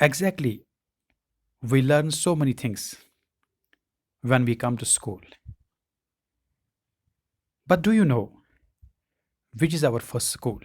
exactly, we learn so many things when we come to school. But do you know which is our first school?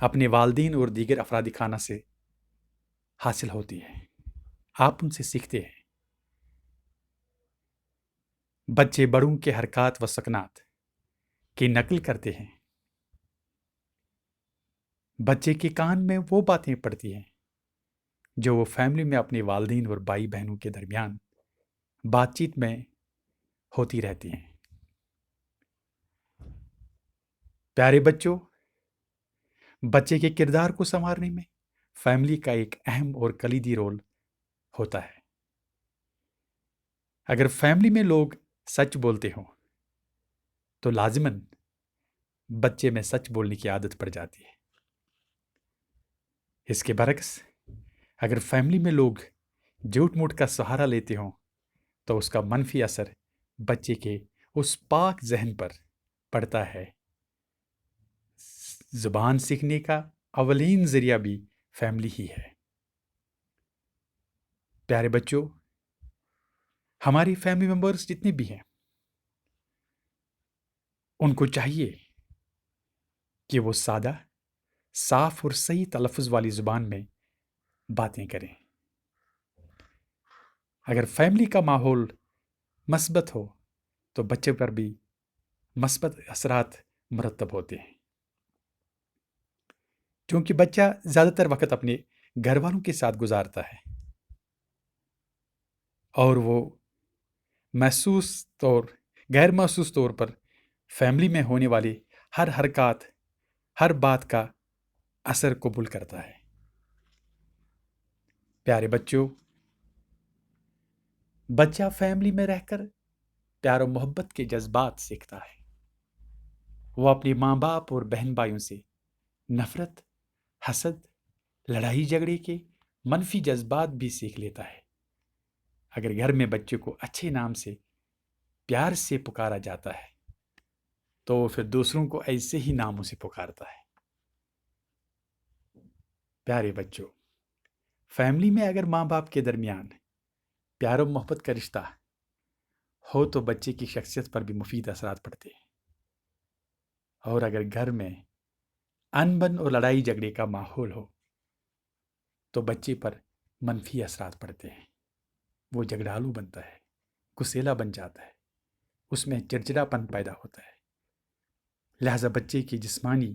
اپنے والدین اور دیگر افراد خانہ سے حاصل ہوتی ہے۔ آپ ان سے سیکھتے ہیں۔ بچے بڑوں کے حرکات و سکنات کی نقل کرتے ہیں۔ بچے کے کان میں وہ باتیں پڑتی ہیں جو وہ فیملی میں اپنے والدین اور بھائی بہنوں کے درمیان بات چیت میں ہوتی رہتی ہیں۔ پیارے بچوں، بچے کے کردار کو سنوارنے میں فیملی کا ایک اہم اور کلیدی رول ہوتا ہے۔ اگر فیملی میں لوگ سچ بولتے ہوں تو لازماً بچے میں سچ بولنے کی عادت پڑ جاتی ہے۔ اس کے برعکس اگر فیملی میں لوگ جھوٹ موٹ کا سہارا لیتے ہوں تو اس کا منفی اثر بچے کے اس پاک ذہن پر پڑتا ہے۔ زبان سیکھنے کا اولین ذریعہ بھی فیملی ہی ہے۔ پیارے بچوں، ہماری فیملی ممبرز جتنے بھی ہیں ان کو چاہیے کہ وہ سادہ، صاف اور صحیح تلفظ والی زبان میں باتیں کریں۔ اگر فیملی کا ماحول مثبت ہو تو بچے پر بھی مثبت اثرات مرتب ہوتے ہیں، کیونکہ بچہ زیادہ تر وقت اپنے گھر والوں کے ساتھ گزارتا ہے اور وہ محسوس طور غیر محسوس طور پر فیملی میں ہونے والی ہر حرکات، ہر بات کا اثر قبول کرتا ہے۔ پیارے بچوں، بچہ فیملی میں رہ کر پیار و محبت کے جذبات سیکھتا ہے۔ وہ اپنے ماں باپ اور بہن بھائیوں سے نفرت، حسد، لڑائی جھگڑے کے منفی جذبات بھی سیکھ لیتا ہے۔ اگر گھر میں بچے کو اچھے نام سے پیار سے پکارا جاتا ہے تو وہ پھر دوسروں کو ایسے ہی ناموں سے پکارتا ہے۔ پیارے بچوں، فیملی میں اگر ماں باپ کے درمیان پیار و محبت کا رشتہ ہو تو بچے کی شخصیت پر بھی مفید اثرات پڑتے ہیں، اور اگر گھر میں انبن اور لڑائی جھگڑے کا ماحول ہو تو بچے پر منفی اثرات پڑتے ہیں۔ وہ جھگڑالو بنتا ہے، غصیلا بن جاتا ہے، اس میں چڑچڑاپن پیدا ہوتا ہے۔ لہذا بچے کی جسمانی،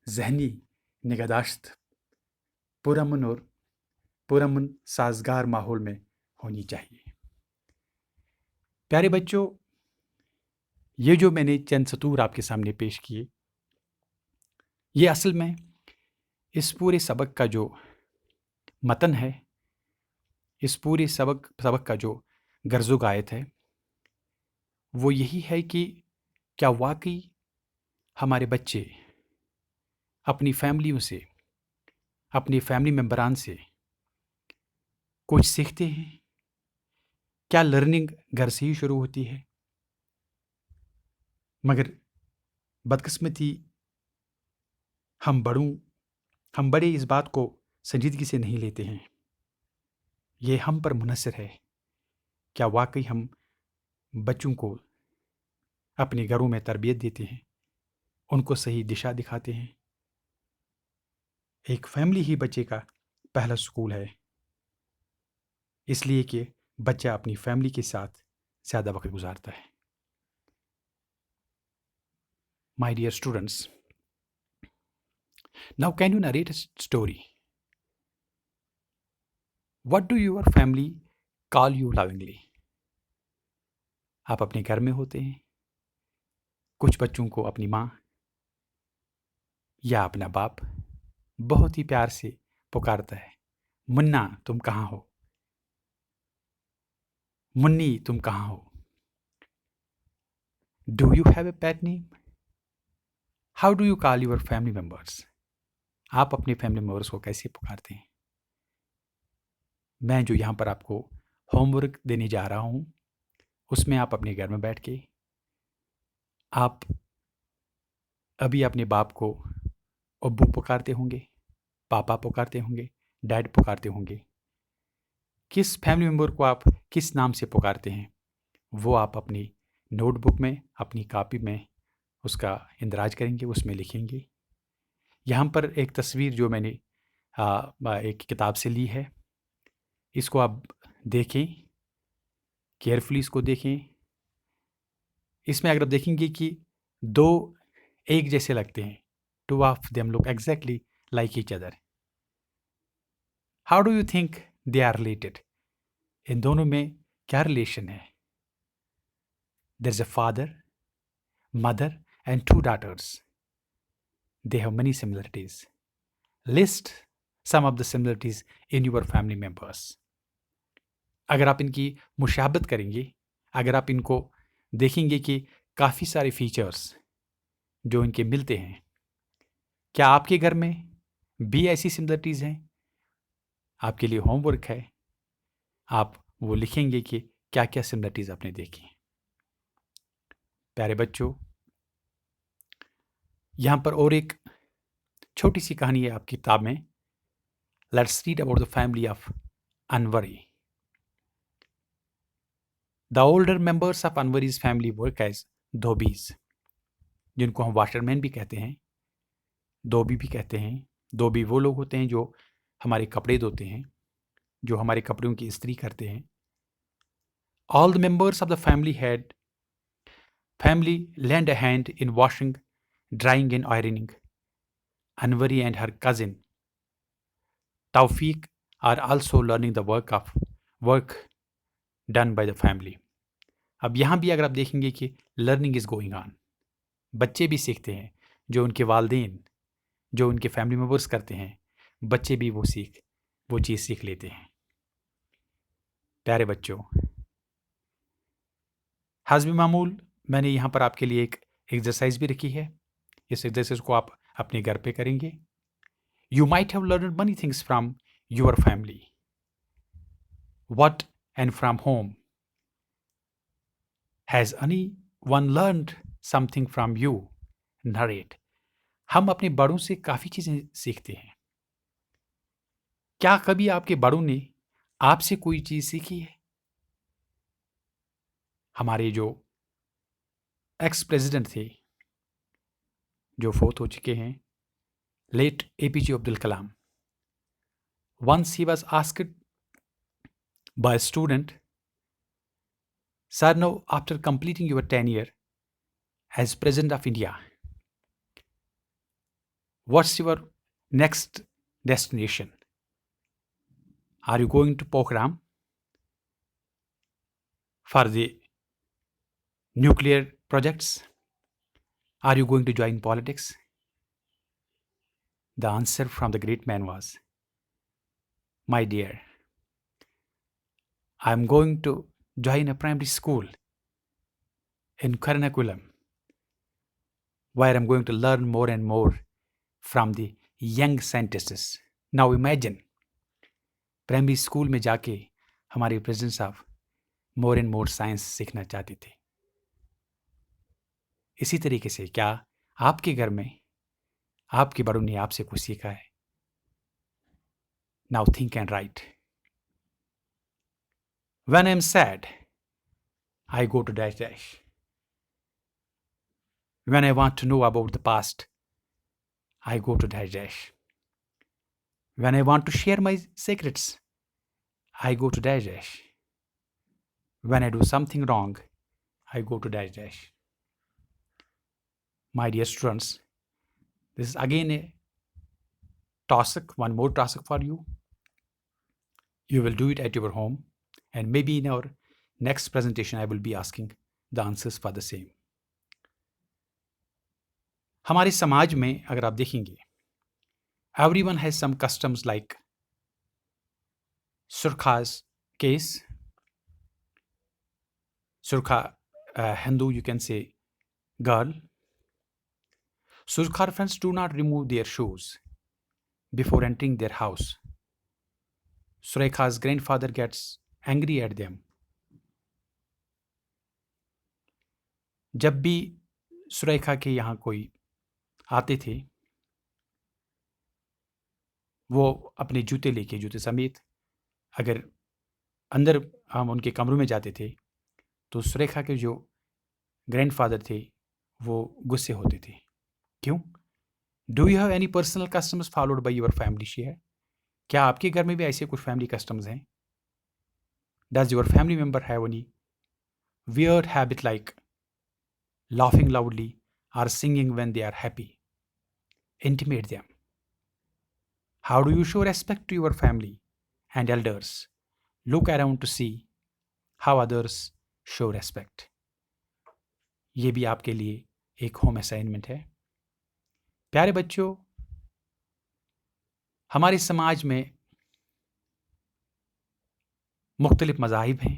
ذہنی نگہداشت پرامن سازگار ماحول میں ہونی چاہیے۔ پیارے بچوں، یہ جو میں نے چند سطور آپ کے سامنے پیش کیے، یہ اصل میں اس پورے سبق کا جو متن ہے، اس پورے سبق کا جو غرض و غایت ہے، وہ یہی ہے کہ کیا واقعی ہمارے بچے اپنی فیملیوں سے، اپنی فیملی ممبران سے کچھ سیکھتے ہیں؟ کیا لرننگ گھر سے ہی شروع ہوتی ہے؟ مگر بدقسمتی ہم بڑے اس بات کو سنجیدگی سے نہیں لیتے ہیں۔ یہ ہم پر منحصر ہے۔ کیا واقعی ہم بچوں کو اپنے گھروں میں تربیت دیتے ہیں، ان کو صحیح دشا دکھاتے ہیں؟ ایک فیملی ہی بچے کا پہلا سکول ہے، اس لیے کہ بچہ اپنی فیملی کے ساتھ زیادہ وقت گزارتا ہے۔ My dear students, now can you narrate a story? What do your family call you lovingly? آپ اپنے گھر میں ہوتے ہیں، کچھ بچوں کو اپنی ماں یا اپنا باپ بہت ہی پیار سے پکارتا ہے، منا تم کہاں ہو، منی تم کہاں ہو۔ Do you have a pet name? How do you call your family members? آپ اپنے فیملی ممبرس کو کیسے پکارتے ہیں؟ میں جو یہاں پر آپ کو ہوم ورک دینے جا رہا ہوں، اس میں آپ اپنے گھر میں بیٹھ کے آپ ابھی اپنے باپ کو ابو پکارتے ہوں گے، پاپا پکارتے ہوں گے، ڈیڈ پکارتے ہوں گے۔ کس فیملی ممبر کو آپ کس نام سے پکارتے ہیں وہ آپ اپنی نوٹ بک میں، اپنی کاپی میں اس کا اندراج کریں گے، اس میں لکھیں گے۔ یہاں پر ایک تصویر جو میں نے ایک کتاب سے لی ہے، اس کو آپ دیکھیں، کیئرفلی اس کو دیکھیں. اس میں اگر آپ دیکھیں گے کہ دو ایک جیسے لگتے ہیں. Two of them look exactly like each other. How do you think they are related? ان دونوں میں کیا ریلیشن ہے؟ There is a father, mother and 2 daughters. They have many similarities. List some of the similarities in your family members. اگر آپ ان کی مشابہت کریں گے، اگر آپ ان کو دیکھیں گے کہ کافی سارے فیچرز جو ان کے ملتے ہیں، کیا آپ کے گھر میں بھی ایسی سملرٹیز ہیں؟ آپ کے لیے ہوم ورک ہے، آپ وہ لکھیں گے کہ کیا کیا سملرٹیز آپ نے دیکھی. پیارے بچوں، یہاں پر اور ایک چھوٹی سی کہانی ہے آپ کی کتاب میں. Let's read about the family of Anwari. The older members of Anwari's family work as dhobis, جن کو ہم واشر مین بھی کہتے ہیں، دھوبی بھی کہتے ہیں. دھوبی وہ لوگ ہوتے ہیں جو ہمارے کپڑے دھوتے ہیں، جو ہمارے کپڑوں کی استری کرتے ہیں. All the members of the family lend a hand in washing, drying and ironing. Anwari and her cousin Tawfiq are also learning the work done by the family. اب یہاں بھی اگر آپ دیکھیں گے کہ لرننگ از گوئنگ آن. بچے بھی سیکھتے ہیں، جو ان کے والدین، جو ان کے فیملی ممبرس کرتے ہیں، بچے بھی وہ چیز سیکھ لیتے ہیں. پیارے بچوں، حسب معمول میں نے یہاں پر آپ کے لیے ایک ایکسرسائز بھی رکھی ہے. اس ایکسرسائز کو آپ اپنے گھر پہ کریں گے. You might have learned many things from your family. What and from home? Has anyone learned something from you? Narrate. ہم اپنے بڑوں سے کافی چیزیں سیکھتے ہیں. کیا کبھی آپ کے بڑوں نے آپ سے کوئی چیز سیکھی ہے؟ ہمارے جو ایکس پریزیڈنٹ تھے، جو فوت ہو چکے ہیں، late APJ Abdul Kalam. Once he was asked by a student, "Sir, now after completing your tenure as President of India, what's your next destination? Are you going to Pokhran for the nuclear projects? Are you going to join politics?" The answer from the great man was, "My dear, I'm going to join a primary school in Karnakulam, where I'm going to learn more and more from the young scientists." Now imagine, primary school میں جا کے ہمارے president صاحب more and more science سیکھنا چاہتے تھے. اسی طریقے سے کیا آپ کے گھر میں آپ کے بڑوں نے آپ سے کچھ سیکھا ہے؟ Now think and write. When I'm sad, I go to dash dash. When I want to know about the past, I go to dash dash. When I want to share my secrets, I go to dash dash. When I do something wrong, I go to dash dash. My dear students, this is again a task, one more task for you. You will do it at your home, and maybe in our next presentation I will be asking the answers for the same. ہمارے سماج میں اگر آپ دیکھیں گے، everyone has some customs like Surkha's case. Surkha, Hindu, you can say girl. Surkha friends do not remove their shoes before entering their house. Surekha's grandfather gets angry at them. جب بھی سریکھا کے یہاں کوئی آتے تھے، وہ اپنے جوتے لے کے، جوتے سمیت اگر اندر ہم ان کے کمروں میں جاتے تھے تو سریکھا کے جو گرینڈ فادر تھے وہ غصے ہوتے تھے. کیوں؟ Do you have any personal customs followed by your family share? کیا آپ کے گھر میں بھی ایسے کچھ فیملی کسٹمز ہیں؟ Does your family member have any weird habit like laughing loudly or singing when they are happy? Intimate them. How do you show respect to your family and elders? Look around to see how others show respect. یہ بھی آپ کے لیے ایک home assignment ہے. پیارے بچوں، ہمارے سماج میں مختلف مذاہب ہیں،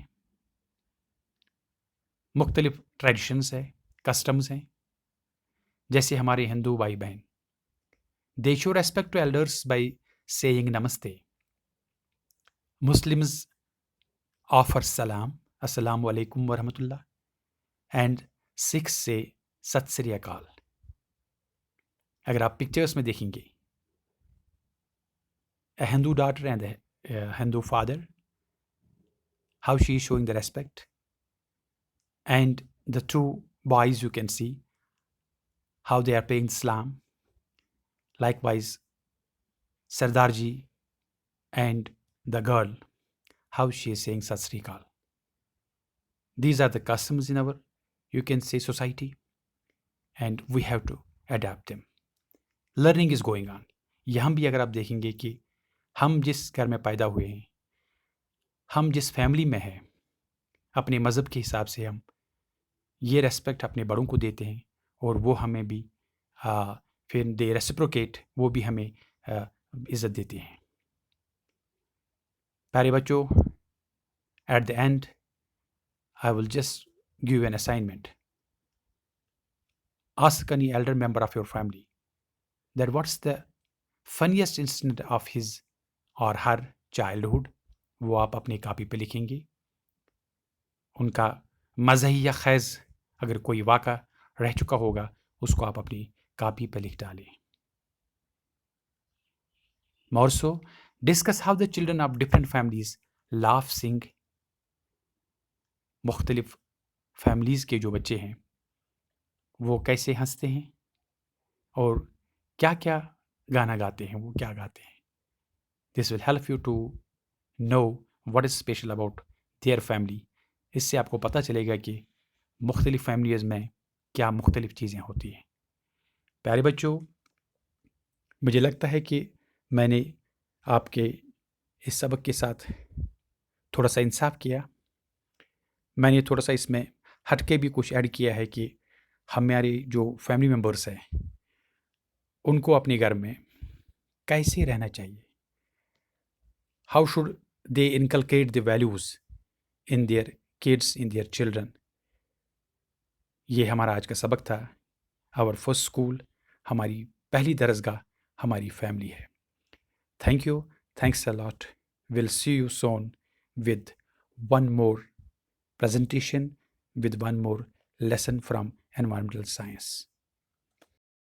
مختلف ٹریڈیشنز ہیں، کسٹمز ہیں. جیسے ہمارے ہندو بھائی بہن، they show respect to elders by saying namaste. Muslims offer salam, assalamu alaikum wa rahmatullah, and Sikhs say sat sri akal. اگر آپ پکچرس میں دیکھیں گے، a Hindu daughter and a Hindu father, how she is showing the respect, and the two boys you can see how they are paying salam. Likewise, Sardarji and the girl, how she is saying Sat Sri Akal. These are the customs in our, you can say, society, and we have to adapt them. Learning is going on. یہاں بھی اگر آپ دیکھیں گے کہ ہم جس گھر میں پیدا ہوئے ہیں، ہم جس فیملی میں ہیں، اپنے مذہب کے حساب سے ہم یہ ریسپیکٹ اپنے بڑوں کو دیتے ہیں، اور وہ ہمیں بھی پھر دے ریسپروکیٹ، وہ بھی ہمیں عزت دیتے ہیں. پیارے بچوں، at the end I will just give you an assignment. Ask any elder member of your family that what's the funniest incident of his or her childhood. وہ آپ اپنی کاپی پہ لکھیں گے. ان کا مزاحیہ یا خیز اگر کوئی واقعہ رہ چکا ہوگا، اس کو آپ اپنی کاپی پہ لکھ ڈالیں. More so, discuss how the children of different families laugh, sing. مختلف فیملیز کے جو بچے ہیں وہ کیسے ہنستے ہیں اور کیا کیا گانا گاتے ہیں، وہ کیا گاتے ہیں. This will help you to know what is special about their family. اس سے آپ کو پتہ چلے گا کہ مختلف فیملیز میں کیا مختلف چیزیں ہوتی ہیں. پیارے بچوں، مجھے لگتا ہے کہ میں نے آپ کے اس سبق کے ساتھ تھوڑا سا انصاف کیا. میں نے تھوڑا سا اس میں ہٹ کے بھی کچھ ایڈ کیا ہے کہ ہمارے جو فیملی ممبرس ہیں ان کو اپنے گھر میں کیسے رہنا چاہیے. How should they inculcate the values in their kids, in their children. یہ ہمارا آج کا سبق تھا. آور فرسٹ اسکول، ہماری پہلی درسگاہ ہماری فیملی ہے. Thank you, thanks a lot. Will see you soon with one more presentation, with one more lesson from environmental science.